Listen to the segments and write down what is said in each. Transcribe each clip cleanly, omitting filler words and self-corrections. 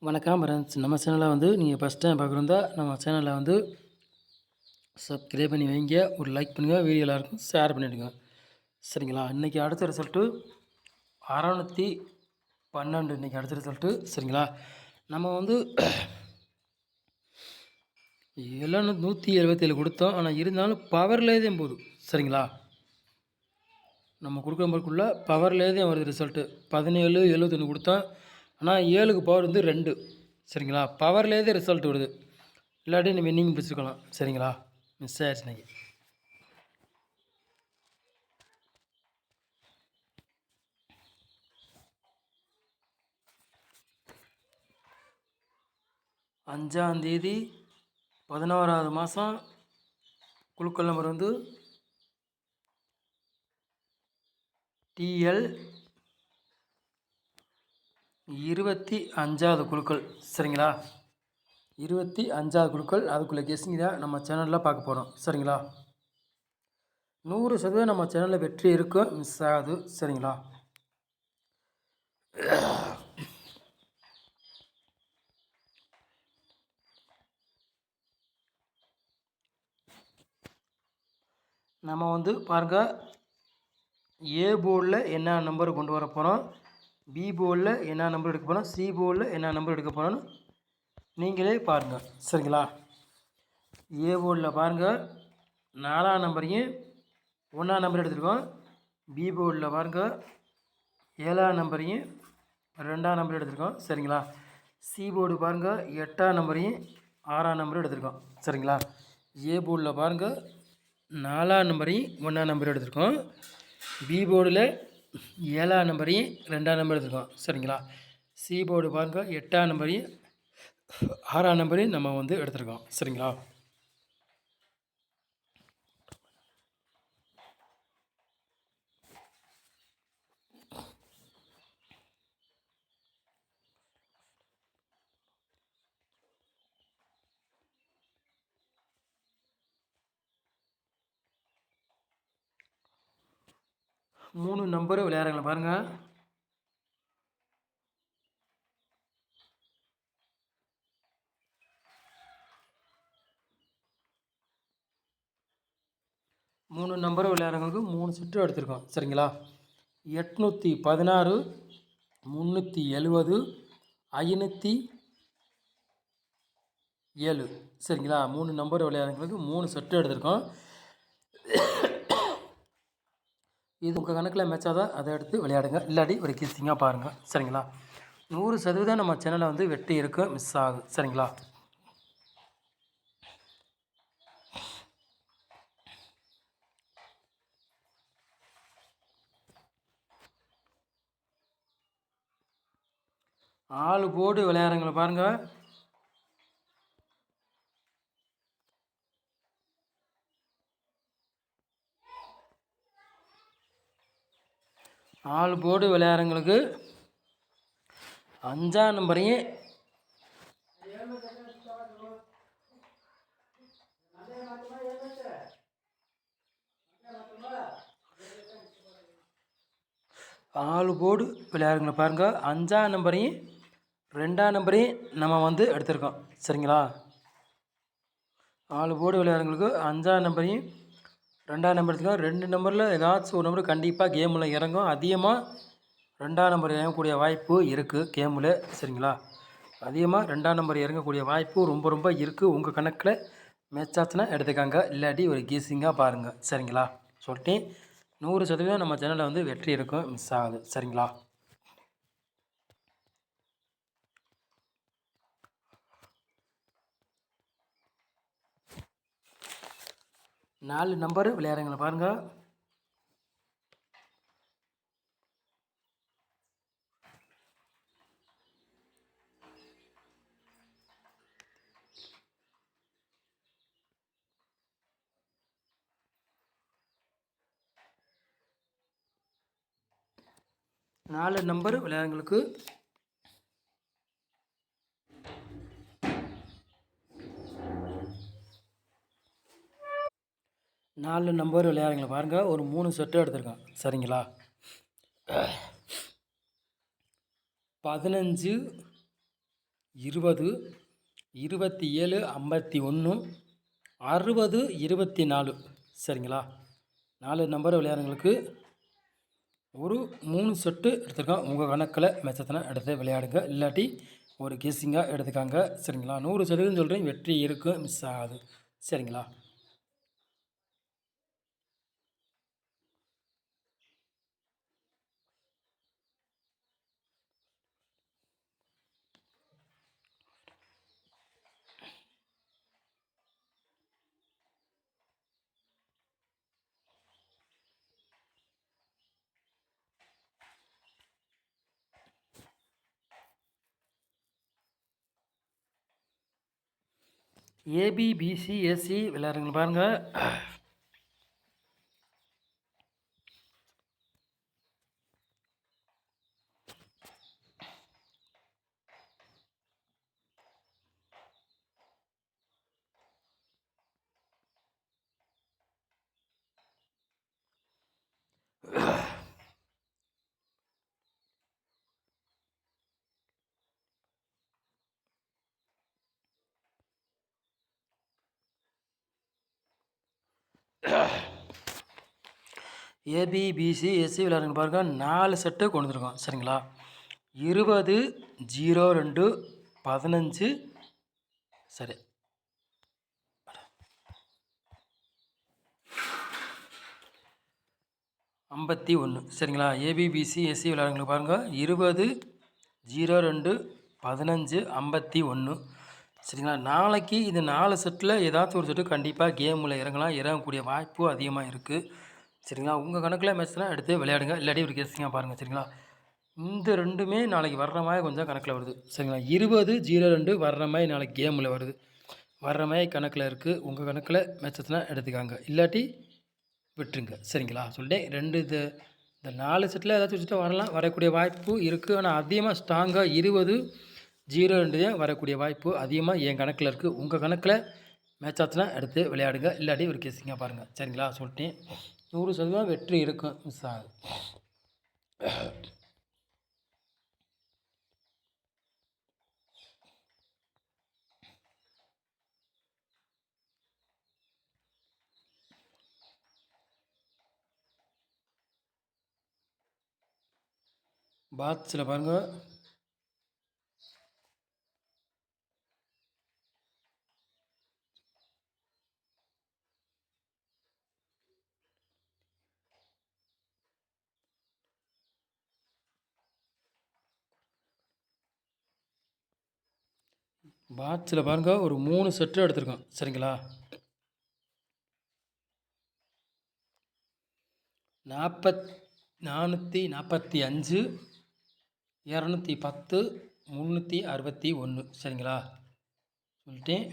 வணக்கம் ஃப்ரெண்ட்ஸ். நம்ம சேனலில் வந்து நீங்கள் ஃபஸ்ட் டைம் பார்க்குறதா நம்ம சேனலில் வந்து சப்ஸ்கிரைப் பண்ணி வைங்க, ஒரு லைக் பண்ணுங்கள், வீடியோ எல்லாருக்கும் ஷேர் பண்ணிவிடுங்க. சரிங்களா? இன்றைக்கி அடுத்த ரிசல்ட்டு 612 இன்றைக்கி அடுத்த ரிசல்ட்டு. சரிங்களா? நம்ம வந்து 177 கொடுத்தோம். ஆனால் இருந்தாலும் பவர்லேயே தான் போதும். சரிங்களா? நம்ம கொடுக்குறவங்களுக்குள்ள பவர்லேயே தான் வருது ரிசல்ட்டு. 1771 கொடுத்தோம். ஆனால் 7க்கு பவர் வந்து 2. சரிங்களா? பவர்லேயே தான் ரிசல்ட் வருது. இல்லாட்டி நம்ம வின்னிங் பிடிச்சிருக்கலாம். சரிங்களா? மிஸ் ஆயிடுச்சு இன்னைக்கு. அஞ்சாந்தேதி 11வது மாதம் குழுக்கள் நம்பர் வந்து TL 25வது குழுக்கள். சரிங்களா? 25வது குழுக்கள். அதுக்குள்ளே கெஸ்ஸிங் தான் நம்ம சேனலில் பார்க்க போகிறோம். சரிங்களா? 100% நம்ம சேனலில் வெற்றி இருக்கும், மிஸ் ஆகாது. சரிங்களா? நம்ம வந்து பாருங்கள், ஏ போர்டில் என்ன நம்பர் கொண்டு வர போகிறோம், பி போர்டில் என்ன நம்பர் எடுக்க போகிறோம், சி போர்டில் என்ன நம்பர் எடுக்க போகிறோன்னு நீங்களே பாருங்கள். சரிங்களா? ஏ போர்டில் பாருங்கள், 4ஆம் நம்பரையும் 1ஆம் நம்பர் எடுத்துருக்கோம். பி போர்டில் பாருங்கள், 7ஆம் நம்பரையும் 2ஆம் நம்பர் எடுத்துருக்கோம். சரிங்களா? சி போர்டு பாருங்கள், 8ஆம் நம்பரையும் 6ஆம் நம்பரும் எடுத்துருக்கோம். சரிங்களா? ஏ போர்டில் பாருங்கள், 4ஆம் நம்பரையும் 1ஆம் நம்பர் எடுத்துருக்கோம். பி போர்டில் 7ஆம் நம்பரையும் 2ஆம் நம்பர் எடுத்துருக்கோம். சரிங்களா? சி போர்டு பாருங்கள், 8ஆம் நம்பரையும் 6ஆம் நம்பரையும் நம்ம வந்து எடுத்துருக்கோம். சரிங்களா? மூணு நம்பரும் விளையாடுறீங்களா பாருங்கள். மூணு நம்பரும் விளையாடுறவங்களுக்கு 3 சுற்று எடுத்திருக்கோம். சரிங்களா? 816, 370, 507. சரிங்களா? 3 நம்பர் விளையாடுறவங்களுக்கு 3 செட்டு எடுத்திருக்கோம். இது உங்கள் கணக்கில் மேட்சாக தான் அதை எடுத்து விளையாடுங்க, இல்லாட்டி ஒரு கீசிங்காக பாருங்கள். சரிங்களா? 100% நம்ம சேனலில் வந்து வெற்றி இருக்கும், மிஸ் ஆகுது. சரிங்களா? ஆளு போர்டு விளையாடுறவங்களை பாருங்கள். ஆள் போர்டு விளையாடுறவங்களுக்கு 5ஆம் நம்பரையும் 4 போர்டு விளையாடுறவங்களை பாருங்கள். 5ஆம் நம்பரையும் 2ஆம் நம்பரையும் நம்ம வந்து எடுத்திருக்கோம். சரிங்களா? 4 போர்டு விளையாடுறவங்களுக்கு 5ஆம் நம்பரையும் 2ஆம் நம்பர் எடுத்துக்கோம். 2 நம்பரில் ஏதாச்சும் ஒரு நம்பர் கண்டிப்பாக கேமில் இறங்கும். அதிகமாக 2ஆம் நம்பர் இறங்கக்கூடிய வாய்ப்பு இருக்குது கேமில். சரிங்களா? அதிகமாக 2ஆம் நம்பர் இறங்கக்கூடிய வாய்ப்பு ரொம்ப ரொம்ப இருக்குது. உங்கள் கணக்கில் மேட்சாச்சுன்னா எடுத்துக்காங்க, இல்லாட்டி ஒரு கீசிங்காக பாருங்கள். சரிங்களா? சொல்லிட்டு 100% நம்ம சேனலில் வந்து வெற்றி இருக்கும், மிஸ் ஆகுது. சரிங்களா? நாலு நம்பரு விளையாடுறவங்களை பாருங்கள். நாலு நம்பரு விளையாடுறவங்களுக்கு 4 நம்பர் விளையாடுறவங்களை பாருங்கள். ஒரு 3 செட்டு எடுத்திருக்கோம். சரிங்களா? 15, 20, 27, 51, 60, 24. சரிங்களா? 4 நம்பர் விளையாடுறவங்களுக்கு ஒரு 3 செட்டு எடுத்துருக்கோம். உங்கள் கணக்கில் மெச்சத்தினா எடுத்து விளையாடுங்க. இல்லாட்டி ஒரு கெஸ்ஸிங்காக எடுத்துக்காங்க. சரிங்களா? 100% சொல்கிறேன், வெற்றி இருக்கும், மிஸ் ஆகாது. சரிங்களா? ஏபி, பிசி, எஸ்சி விளையாடுறவங்க பாருங்கள். ஏபி, பிசி, எஸ்சி விளையாடுறவங்க பாருங்கள். 4 செட்டு கொண்டு வந்துருக்கோம். சரிங்களா? 20, 02, 15. சரி, 51. சரிங்களா? ஏபி, பிசி, எஸ்சி விளையாடுறவங்களுக்கு பாருங்கள். 20, 02, 15, 51. சரிங்களா? நாளைக்கு இது 4 செட்டில் ஏதாச்சும் ஒரு செட்டு கண்டிப்பாக கேமில் இறங்கலாம். இறங்கக்கூடிய வாய்ப்பு அதிகமாக இருக்குது. சரிங்களா? உங்கள் கணக்கில் மேட்ச்லாம் எடுத்து விளையாடுங்க. இல்லாட்டி ஒரு கெஸ்ஸிங்காக பாருங்கள். சரிங்களா? இந்த ரெண்டுமே நாளைக்கு வர்ற மாதிரி கொஞ்சம் கணக்கில் வருது. சரிங்களா? 20, 02 வர்ற மாதிரி நாளைக்கு கேமில் வருது. வர்ற மாதிரி கணக்கில் இருக்குது. உங்கள் கணக்கில் மேட்சஸ்லாம் எடுத்துக்காங்க. இல்லாட்டி விட்டுருங்க. சரிங்களா? சொல்லிட்டேன். இந்த 4 செட்டில் ஏதாச்சும் செட்டாக வரலாம், வரக்கூடிய வாய்ப்பு இருக்குது. ஆனால் அதிகமாக ஸ்ட்ராங்காக 20, 02 தான் வரக்கூடிய வாய்ப்பு அதிகமாக என் கணக்கில் இருக்குது. உங்கள் கணக்கில் மேட்ச் ஆச்சுன்னா எடுத்து விளையாடுங்க. இல்லாட்டி ஒரு கெஸ்ஸிங்காக பாருங்கள். சரிங்களா? சொல்லிட்டேன். 100% வெற்றி இருக்கும், மிஸ் ஆகுது. பாக்ஸில் பாருங்கள். பாக்ஸில் பாருங்கள், ஒரு 3 செட்டு எடுத்திருக்கோம். சரிங்களா? 445, 210, 361. சரிங்களா? சொல்லிட்டேன்.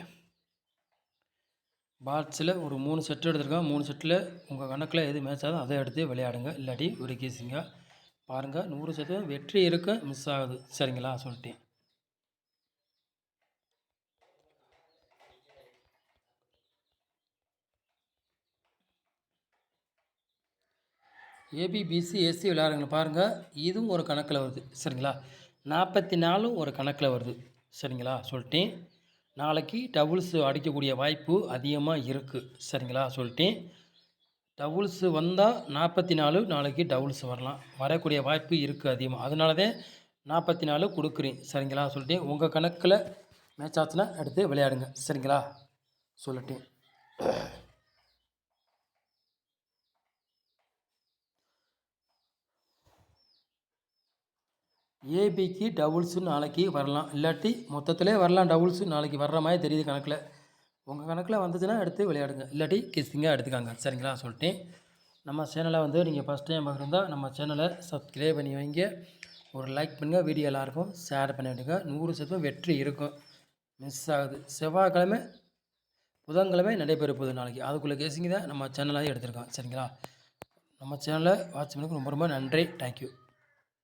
பாக்ஸில் ஒரு 3 செட்டு எடுத்திருக்கோம். 3 செட்டில் உங்கள் கணக்கில் எது மேட்ச் ஆகுதோ அதை எடுத்து விளையாடுங்க. இல்லாட்டி ஒரு கெஸ்ஸிங்காக பாருங்கள். 100% வெற்றி இருக்க, மிஸ் ஆகுது. சரிங்களா? சொல்லிட்டேன். ஏபி, பிசி, எஸ்சி விளையாடுறவங்களை பாருங்கள். இதுவும் ஒரு கணக்கில் வருது. சரிங்களா? 44 ஒரு கணக்கில் வருது. சரிங்களா? சொல்லிட்டேன். நாளைக்கு டபுள்ஸு அடிக்கக்கூடிய வாய்ப்பு அதிகமாக இருக்குது. சரிங்களா? சொல்லிட்டேன். டபுள்ஸு வந்தால் 44 நாளைக்கு டபுள்ஸ் வரலாம், வரக்கூடிய வாய்ப்பு இருக்குது அதிகமாக. அதனால தான் 44 கொடுக்குறேன். சரிங்களா? சொல்லிட்டேன். உங்கள் கணக்கில் மேட்ச் ஆச்சுன்னா எடுத்து விளையாடுங்க. சரிங்களா? சொல்லிட்டேன். ஏபிக்கு டபுள்ஸு நாளைக்கு வரலாம், இல்லாட்டி மொத்தத்திலே வரலாம். டபுள்ஸு நாளைக்கு வர்ற மாதிரி தெரியுது கணக்கில். உங்கள் கணக்கில் வந்துச்சுன்னா எடுத்து விளையாடுங்க. இல்லாட்டி கெஸ்ஸிங்காக எடுத்துக்காங்க. சரிங்களா? சொல்லிட்டேன். நம்ம சேனலை வந்து நீங்கள் ஃபஸ்ட் டைம் பார்க்குறதா நம்ம சேனலை சப்ஸ்கிரைப் பண்ணி வைங்க. ஒரு லைக் பண்ணுங்கள். வீடியோ எல்லாருக்கும் ஷேர் பண்ணி விடுங்க. 100% வெற்றி இருக்கும், மிஸ் ஆகுது. செவ்வாய்க்கிழமை, புதன்கிழமை நடைபெற போகுது நாளைக்கு. அதுக்குள்ளே கெஸ்ஸிங் தான் நம்ம சேனலாக எடுத்திருக்கோம். சரிங்களா? நம்ம சேனலை வாட்ச் பண்ணதுக்கு ரொம்ப ரொம்ப நன்றி. தேங்க்யூ.